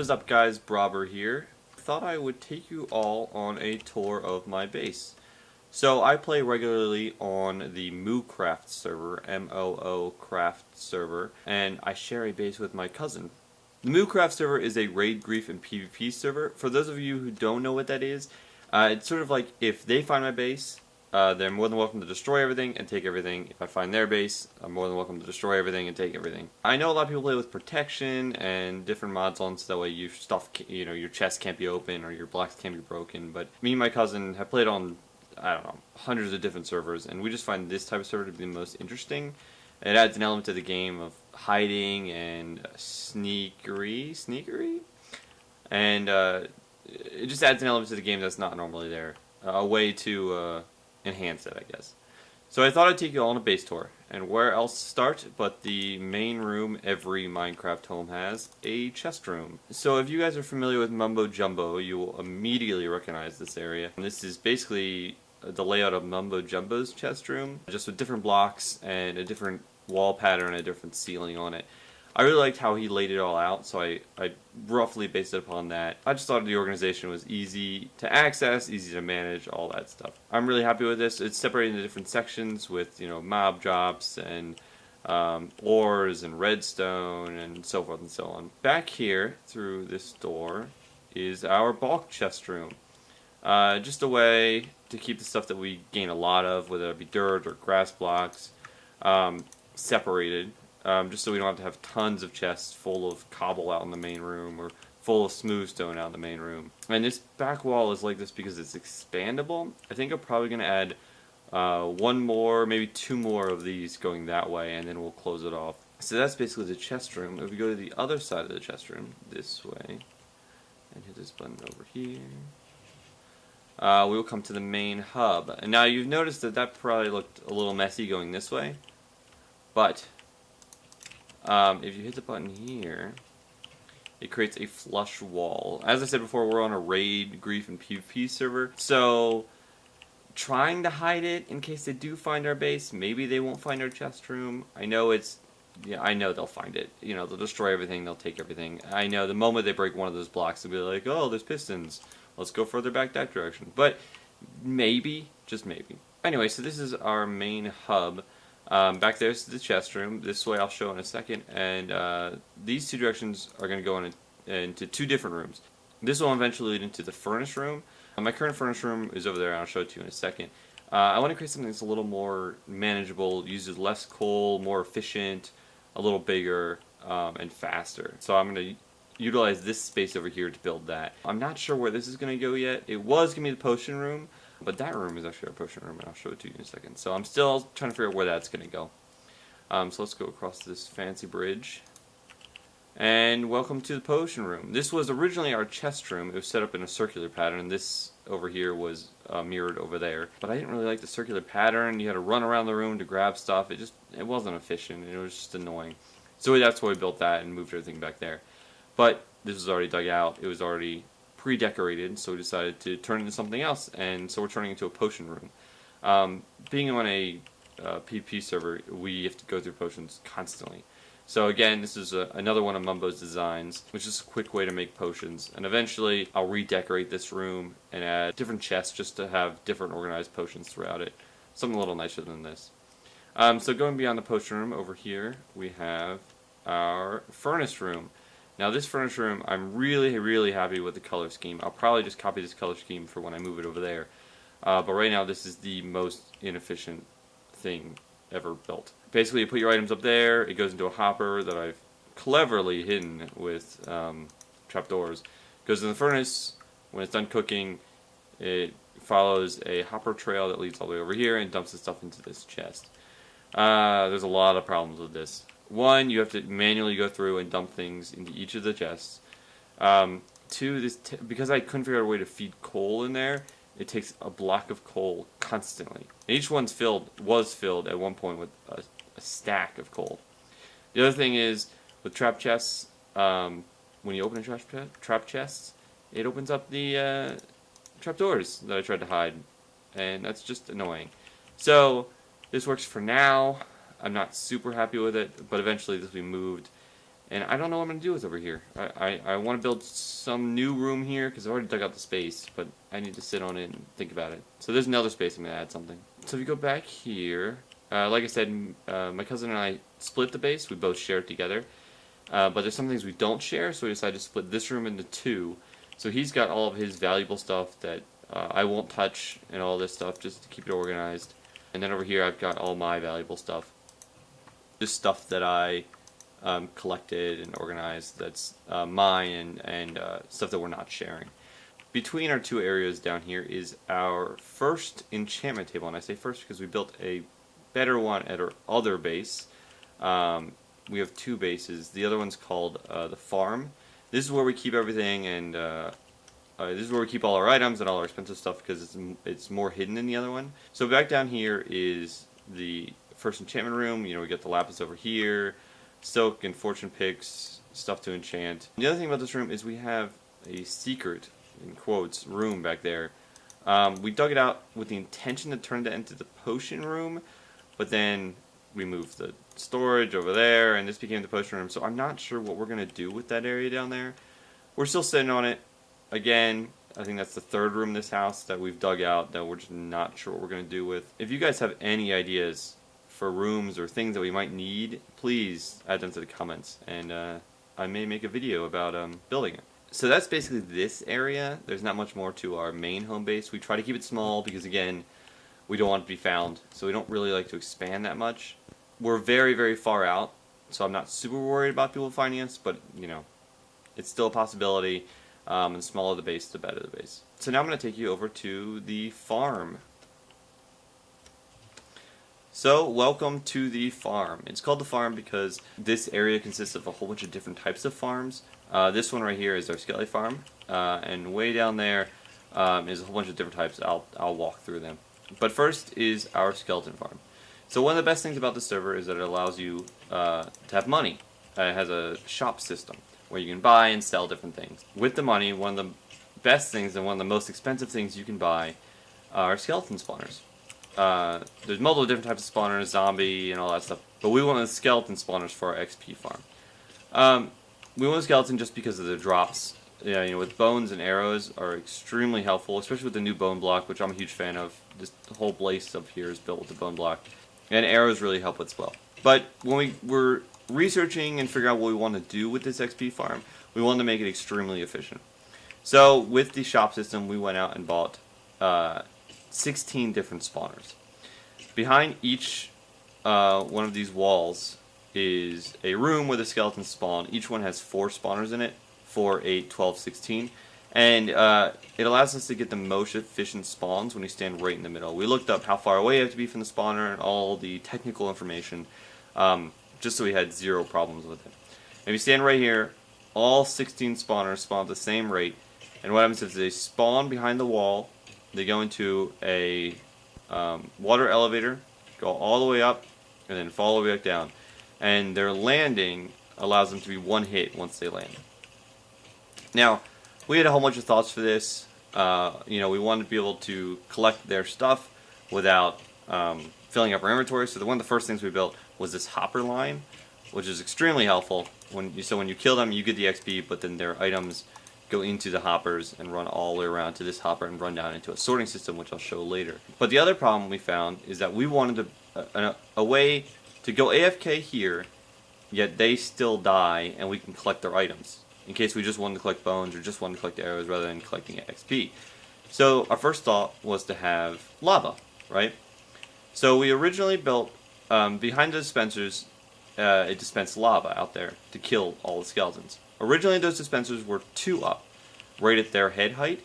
What is up, guys? Brobber here. Thought I would take you all on a tour of my base. So I play regularly on the Moocraft server, M-O-O Craft server, and I share a base with my cousin. The Moocraft server is a raid, grief, and PvP server. For those of you who don't know what that is, it's sort of like if they find my base, they're more than welcome to destroy everything and take everything. If I find their base, I'm more than welcome to destroy everything and take everything. I know a lot of people play with protection and different mods on, so that way your stuff, your chest can't be open or your blocks can't be broken. But me and my cousin have played on, I don't know, hundreds of different servers, and we just find this type of server to be the most interesting. It adds an element to the game of hiding and sneakery, and it just adds an element to the game that's not normally there. A way to enhance it, I guess. So I thought I'd take you all on a base tour, and where else to start but the main room every Minecraft home has, a chest room. So if you guys are familiar with Mumbo Jumbo, you will immediately recognize this area. And this is basically the layout of Mumbo Jumbo's chest room, just with different blocks and a different wall pattern and a different ceiling on it. I really liked how he laid it all out, so I roughly based it upon that. I just thought the organization was easy to access, easy to manage, all that stuff. I'm really happy with this. It's separated into different sections with, mob drops and ores and redstone and so forth and so on. Back here, through this door, is our bulk chest room. Just a way to keep the stuff that we gain a lot of, whether it be dirt or grass blocks, separated. Just so we don't have to have tons of chests full of cobble out in the main room or full of smooth stone out in the main room. And this back wall is like this because it's expandable. I think I'm probably going to add one more, maybe two more of these going that way, and then we'll close it off. So that's basically the chest room. If we go to the other side of the chest room, this way, and hit this button over here, we will come to the main hub. And now you've noticed that probably looked a little messy going this way, but if you hit the button here, it creates a flush wall. As I said before, we're on a raid, grief, and PvP server, so trying to hide it in case they do find our base. Maybe they won't find our chest room. I know I know they'll find it. They'll destroy everything, they'll take everything. I know the moment they break one of those blocks, they'll be like, oh, there's pistons. Let's go further back that direction. But maybe, just maybe. Anyway, so this is our main hub. Back there is the chest room. This way I'll show in a second. And these two directions are going to go into two different rooms. This will eventually lead into the furnace room. My current furnace room is over there, and I'll show it to you in a second. I want to create something that's a little more manageable, uses less coal, more efficient, a little bigger, and faster. So I'm going to utilize this space over here to build that. I'm not sure where this is going to go yet. It was going to be the potion room, but that room is actually our potion room, and I'll show it to you in a second. So I'm still trying to figure out where that's going to go. So let's go across this fancy bridge. And welcome to the potion room. This was originally our chest room. It was set up in a circular pattern. This over here was mirrored over there. But I didn't really like the circular pattern. You had to run around the room to grab stuff. It wasn't efficient. It was just annoying. So that's why we built that and moved everything back there. But this was already dug out. It was already pre-decorated, so we decided to turn it into something else, and so we're turning it into a potion room. Being on a PvP server, we have to go through potions constantly. So again, this is another one of Mumbo's designs, which is a quick way to make potions. And eventually, I'll redecorate this room and add different chests just to have different organized potions throughout it. Something a little nicer than this. So going beyond the potion room, over here, we have our furnace room. Now this furnace room, I'm really, really happy with the color scheme. I'll probably just copy this color scheme for when I move it over there. But right now this is the most inefficient thing ever built. Basically you put your items up there, it goes into a hopper that I've cleverly hidden with trapdoors. Goes in the furnace, when it's done cooking, it follows a hopper trail that leads all the way over here and dumps the stuff into this chest. There's a lot of problems with this. One, you have to manually go through and dump things into each of the chests. Two, because I couldn't figure out a way to feed coal in there, it takes a block of coal constantly. And each one's was filled at one point with a stack of coal. The other thing is, with trap chests, when you open a trap chest, it opens up the trapdoors that I tried to hide. And that's just annoying. So, this works for now. I'm not super happy with it, but eventually this will be moved And I don't know what I'm going to do with over here. I want to build some new room here because I've already dug out the space, but I need to sit on it and think about it. So there's another space I'm going to add something. So if you go back here, like I said, my cousin and I split the base. We both share it together. But there's some things we don't share, so we decided to split this room into two. So he's got all of his valuable stuff that I won't touch and all this stuff just to keep it organized. And then over here I've got all my valuable stuff. Just stuff that I collected and organized that's mine and stuff that we're not sharing. Between our two areas down here is our first enchantment table, and I say first because we built a better one at our other base. We have two bases. The other one's called the farm. This is where we keep everything, and this is where we keep all our items and all our expensive stuff because it's more hidden in the other one. So back down here is the first enchantment room. You know, we got the lapis over here, silk and fortune picks, stuff to enchant. The other thing about this room is we have a secret, in quotes, room back there. We dug it out with the intention to turn that into the potion room, but then we moved the storage over there, and this became the potion room. So I'm not sure what we're going to do with that area down there. We're still sitting on it. Again, I think that's the third room in this house that we've dug out that we're just not sure what we're going to do with. If you guys have any ideas for rooms or things that we might need, please add them to the comments, and I may make a video about building it. So that's basically this area. There's not much more to our main home base. We try to keep it small because, again, we don't want it to be found, so we don't really like to expand that much. We're very, very far out, so I'm not super worried about people finding us, but, you know, it's still a possibility, and the smaller the base, the better the base. So now I'm going to take you over to the farm. So, welcome to the farm. It's called the farm because this area consists of a whole bunch of different types of farms. This one right here is our skelly farm, and way down there is a whole bunch of different types. I'll walk through them. But first is our skeleton farm. So one of the best things about this server is that it allows you to have money. It has a shop system where you can buy and sell different things. With the money, one of the best things and one of the most expensive things you can buy are skeleton spawners. There's multiple different types of spawners, zombie and all that stuff, but we wanted skeleton spawners for our XP farm. We want skeleton just because of the drops. Yeah, you know, with bones and arrows are extremely helpful, especially with the new bone block, which I'm a huge fan of. This whole place up here is built with the bone block, and arrows really help as well. But when we were researching and figuring out what we want to do with this XP farm, we wanted to make it extremely efficient. So with the shop system, we went out and bought 16 different spawners. Behind each one of these walls is a room where the skeletons spawn. Each one has 4 spawners in it. 4, 8, 12, 16. And it allows us to get the most efficient spawns when we stand right in the middle. We looked up how far away you have to be from the spawner and all the technical information, just so we had 0 problems with it. If you stand right here, all 16 spawners spawn at the same rate. And what happens is they spawn behind the wall, they go into a water elevator, go all the way up, and then fall all the way back down. And their landing allows them to be one hit once they land. Now, we had a whole bunch of thoughts for this. You know, we wanted to be able to collect their stuff without filling up our inventory. So one of the first things we built was this hopper line, which is extremely helpful. So when you kill them, you get the XP, but then their items go into the hoppers and run all the way around to this hopper and run down into a sorting system, which I'll show later. But the other problem we found is that we wanted a way to go AFK here, yet they still die, and we can collect their items, in case we just wanted to collect bones or just wanted to collect arrows rather than collecting XP. So our first thought was to have lava, right? So we originally built, behind the dispensers, it dispensed lava out there to kill all the skeletons. Originally those dispensers were 2 up, right at their head height,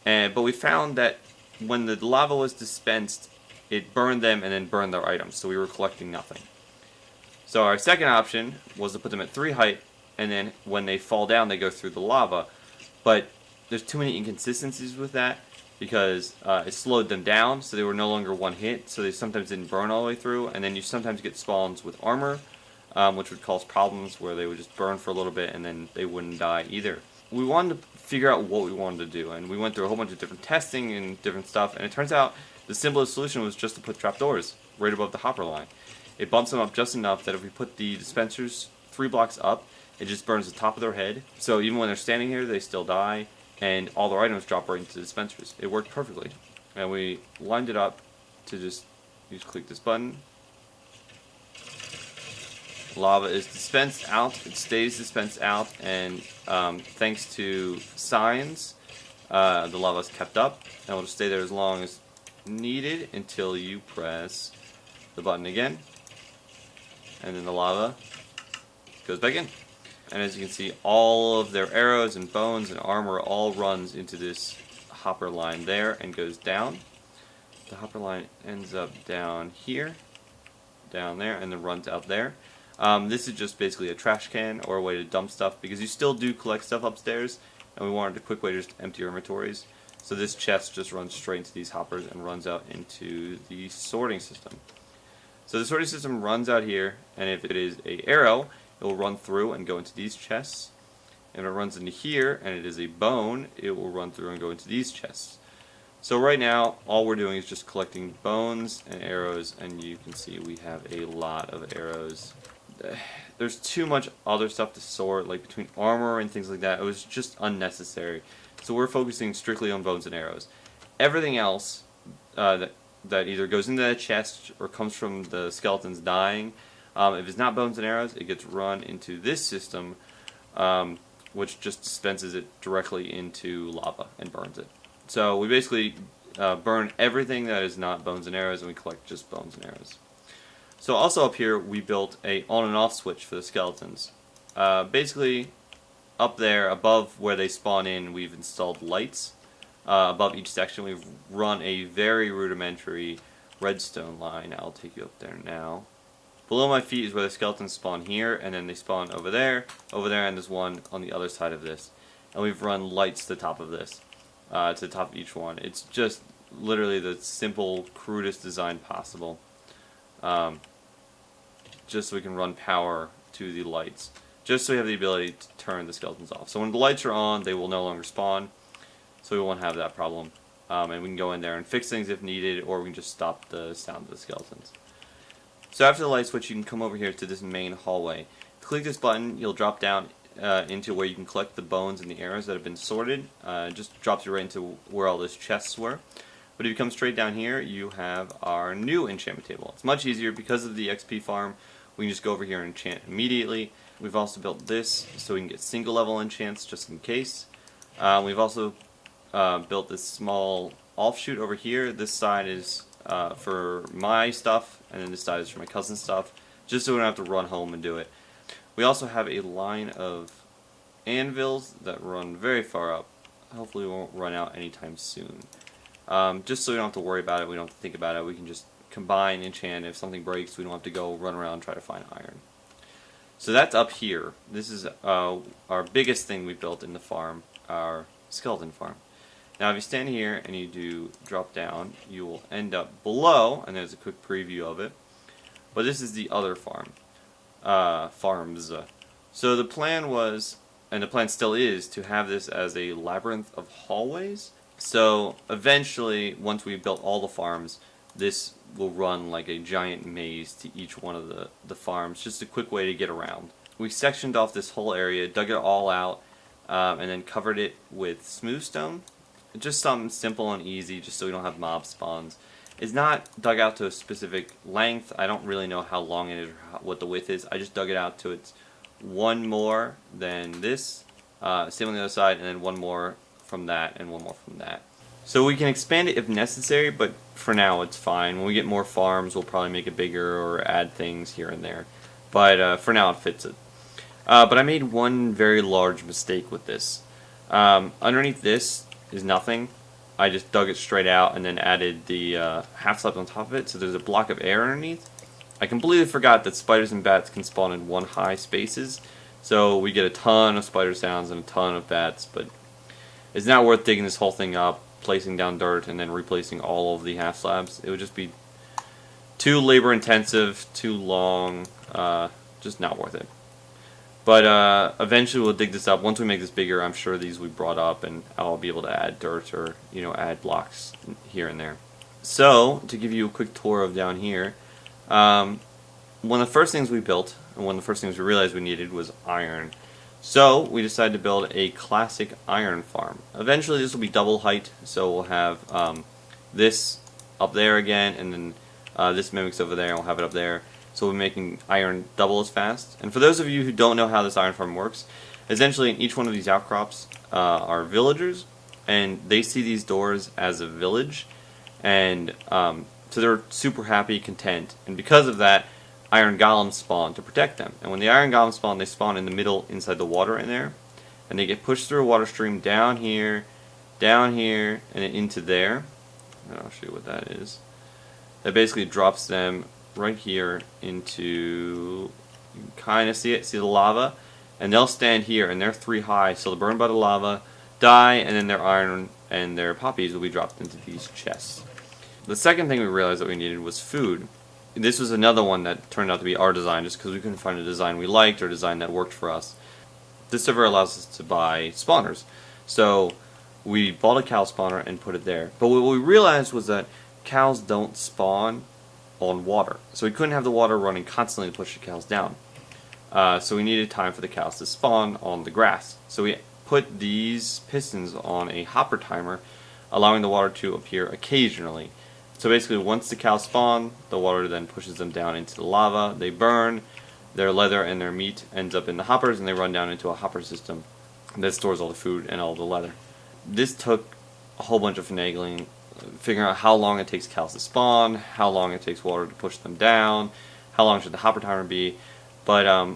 but we found that when the lava was dispensed, it burned them and then burned their items, so we were collecting nothing. So our second option was to put them at 3 height, and then when they fall down, they go through the lava. But there's too many inconsistencies with that, because it slowed them down, so they were no longer one hit, so they sometimes didn't burn all the way through, and then you sometimes get spawns with armor, which would cause problems where they would just burn for a little bit and then they wouldn't die either. We wanted to figure out what we wanted to do, and we went through a whole bunch of different testing and different stuff, and it turns out the simplest solution was just to put trapdoors right above the hopper line. It bumps them up just enough that if we put the dispensers 3 blocks up, it just burns the top of their head. So even when they're standing here, they still die, and all their items drop right into the dispensers. It worked perfectly. And we lined it up to just click this button. Lava is dispensed out. It stays dispensed out, and thanks to signs, the lava is kept up, and will just stay there as long as needed until you press the button again, and then the lava goes back in. And as you can see, all of their arrows and bones and armor all runs into this hopper line there and goes down. The hopper line ends up down here, down there, and then runs out there. This is just basically a trash can or a way to dump stuff, because you still do collect stuff upstairs, and we wanted a quick way to just empty our inventories. So this chest just runs straight into these hoppers and runs out into the sorting system. So the sorting system runs out here, and if it is an arrow, it will run through and go into these chests. And if it runs into here, and it is a bone, it will run through and go into these chests. So right now, all we're doing is just collecting bones and arrows, and you can see we have a lot of arrows. There's too much other stuff to sort, like between armor and things like that. It was just unnecessary. So we're focusing strictly on bones and arrows. Everything else that either goes into that chest or comes from the skeletons dying, if it's not bones and arrows, it gets run into this system, which just dispenses it directly into lava and burns it. So we basically burn everything that is not bones and arrows, and we collect just bones and arrows. So also up here, we built a on and off switch for the skeletons. Basically, up there, above where they spawn in, we've installed lights. Above each section, we've run a very rudimentary redstone line. I'll take you up there now. Below my feet is where the skeletons spawn here, and then they spawn over there, and there's one on the other side of this. And we've run lights to the top of this, to the top of each one. It's just literally the simple, crudest design possible. Just so we can run power to the lights. Just so we have the ability to turn the skeletons off. So when the lights are on, they will no longer spawn. So we won't have that problem. And we can go in there and fix things if needed, or we can just stop the sound of the skeletons. So after the light switch, you can come over here to this main hallway. Click this button, you'll drop down into where you can collect the bones and the arrows that have been sorted. It just drops you right into where all those chests were. But if you come straight down here, you have our new enchantment table. It's much easier because of the XP farm. We can just go over here and enchant immediately. We've also built this so we can get single level enchants just in case. We've also built this small offshoot over here. This side is for my stuff, and then this side is for my cousin's stuff, just so we don't have to run home and do it. We also have a line of anvils that run very far up. Hopefully we won't run out anytime soon. Just so we don't have to worry about it, we don't have to think about it, we can just combine, enchant. If something breaks, we don't have to go run around and try to find iron. So that's up here. This is our biggest thing we built in the farm, our skeleton farm. Now if you stand here and you do drop down, you will end up below, and there's a quick preview of it. But this is the other farm. Farms. So the plan was, and the plan still is, to have this as a labyrinth of hallways. So eventually, once we've built all the farms, this will run like a giant maze to each one of the farms, just a quick way to get around. We sectioned off this whole area, dug it all out, and then covered it with smooth stone. Just something simple and easy, just so we don't have mob spawns. It's not dug out to a specific length. I don't really know how long it is or what the width is. I just dug it out to it's one more than this, same on the other side, and then one more from that, and one more from that. So we can expand it if necessary, but for now it's fine. When we get more farms, we'll probably make it bigger or add things here and there. But for now it fits it. But I made one very large mistake with this. Underneath this is nothing. I just dug it straight out and then added the half slab on top of it, so there's a block of air underneath. I completely forgot that spiders and bats can spawn in one high spaces, so we get a ton of spider sounds and a ton of bats, but it's not worth digging this whole thing up, placing down dirt, and then replacing all of the half slabs. It would just be too labor intensive, too long, just not worth it. But eventually we'll dig this up. Once we make this bigger, I'm sure these will be brought up, and I'll be able to add dirt or add blocks here and there. So to give you a quick tour of down here, one of the first things we built, and one of the first things we realized we needed was iron. So we decided to build a classic iron farm. Eventually this will be double height, so we'll have this up there again, and then this mimics over there, and we'll have it up there. So we're making iron double as fast. And for those of you who don't know how this iron farm works, essentially in each one of these outcrops are villagers, and they see these doors as a village, and so they're super happy, content, and because of that, iron golems spawn to protect them. And when the iron golems spawn, they spawn in the middle inside the water in there, and they get pushed through a water stream down here, and then into there. And I'll show you what that is. That basically drops them right here into, you can kind of see it, see the lava, and they'll stand here, and they're 3 high, so they'll burn by the lava, die, and then their iron and their poppies will be dropped into these chests. The second thing we realized that we needed was food. This was another one that turned out to be our design, just because we couldn't find a design we liked or a design that worked for us. This server allows us to buy spawners, so we bought a cow spawner and put it there. But what we realized was that cows don't spawn on water, so we couldn't have the water running constantly to push the cows down. So we needed time for the cows to spawn on the grass. So we put these pistons on a hopper timer, allowing the water to appear occasionally. So basically once the cows spawn, the water then pushes them down into the lava, they burn, their leather and their meat ends up in the hoppers, and they run down into a hopper system that stores all the food and all the leather. This took a whole bunch of finagling, figuring out how long it takes cows to spawn, how long it takes water to push them down, how long should the hopper timer be, but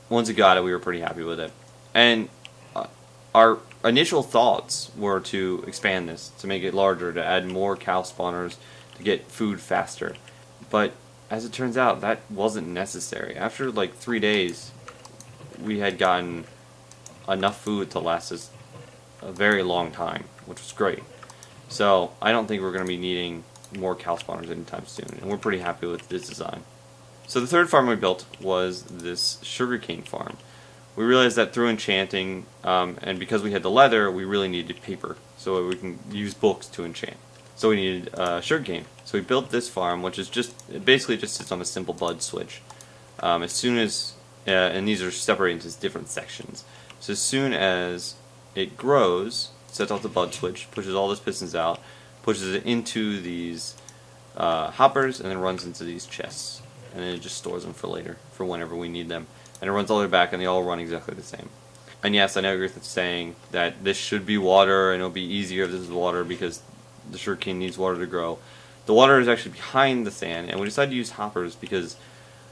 once we got it, we were pretty happy with it. And our initial thoughts were to expand this, to make it larger, to add more cow spawners, to get food faster. But as it turns out, that wasn't necessary. After like 3 days, we had gotten enough food to last us a very long time, which was great. So I don't think we're going to be needing more cow spawners anytime soon, and we're pretty happy with this design. So the third farm we built was this sugarcane farm. We realized that through enchanting, and because we had the leather, we really needed paper, so we can use books to enchant. So we needed sugarcane. So we built this farm, which is it basically just sits on a simple bud switch. As soon as, and these are separated into different sections. So as soon as it grows, sets off the bud switch, pushes all those pistons out, pushes it into these hoppers, and then runs into these chests. And then it just stores them for later, for whenever we need them. And it runs all the way back, and they all run exactly the same. And yes, I know you're saying that this should be water, and it'll be easier if this is water because the sugarcane needs water to grow. The water is actually behind the sand, and we decided to use hoppers because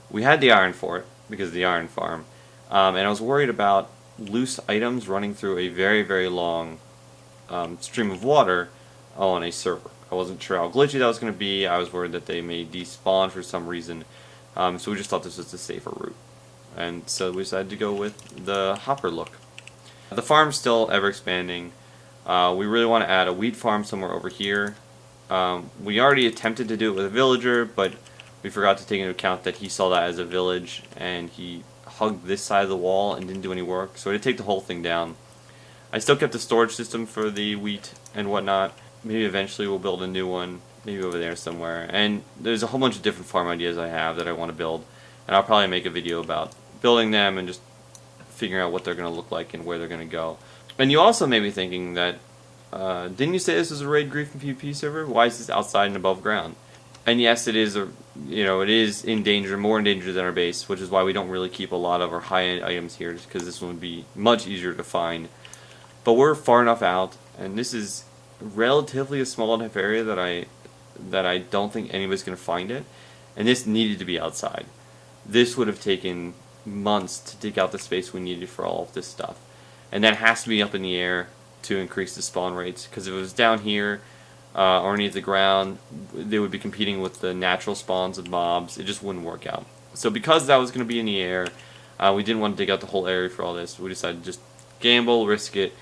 we had the iron for it, because of the iron farm. And I was worried about loose items running through a very, very long stream of water on a server. I wasn't sure how glitchy that was going to be. I was worried that they may despawn for some reason. So we just thought this was the safer route. And so we decided to go with the hopper look. The farm's still ever expanding. We really want to add a wheat farm somewhere over here. We already attempted to do it with a villager, but we forgot to take into account that he saw that as a village, and he hugged this side of the wall and didn't do any work, so we had to take the whole thing down. I still kept the storage system for the wheat and whatnot. Maybe eventually we'll build a new one, maybe over there somewhere. And there's a whole bunch of different farm ideas I have that I want to build, and I'll probably make a video about building them and just figuring out what they're going to look like and where they're going to go. And you also may be thinking that, didn't you say this is a raid grief and PvP server? Why is this outside and above ground? And yes, it is it is in danger, more in danger than our base, which is why we don't really keep a lot of our high-end items here, just because this one would be much easier to find. But we're far enough out, and this is relatively a small enough area that I don't think anybody's going to find it, and this needed to be outside. This would have taken months to dig out the space we needed for all of this stuff, and that has to be up in the air to increase the spawn rates, because if it was down here or underneath the ground, they would be competing with the natural spawns of mobs. It just wouldn't work out. So because that was going to be in the air, we didn't want to dig out the whole area for all this. We decided to just gamble, risk it,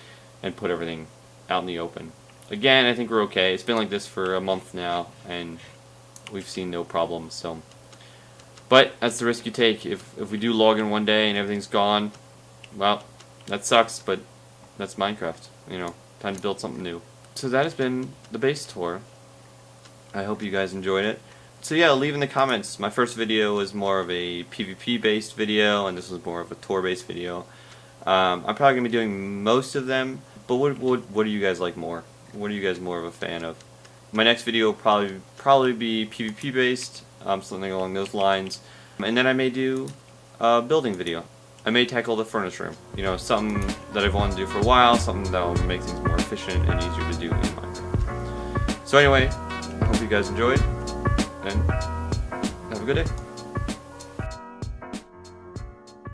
and put everything out in the open. Again, I think we're okay. It's been like this for a month now, and we've seen no problems. So, but that's the risk you take. If we do log in one day and everything's gone, well, that sucks, but that's Minecraft. Time to build something new. So that has been the base tour. I hope you guys enjoyed it. So yeah, leave in the comments. My first video was more of a PvP based video, and this was more of a tour based video. I'm probably going to be doing most of them, but what do you guys like more? What are you guys more of a fan of? My next video will probably be PvP based, something along those lines. And then I may do a building video. I may tackle the furnace room. You know, something that I've wanted to do for a while, something that will make things more efficient and easier to do in Minecraft. So anyway, I hope you guys enjoyed, and have a good day.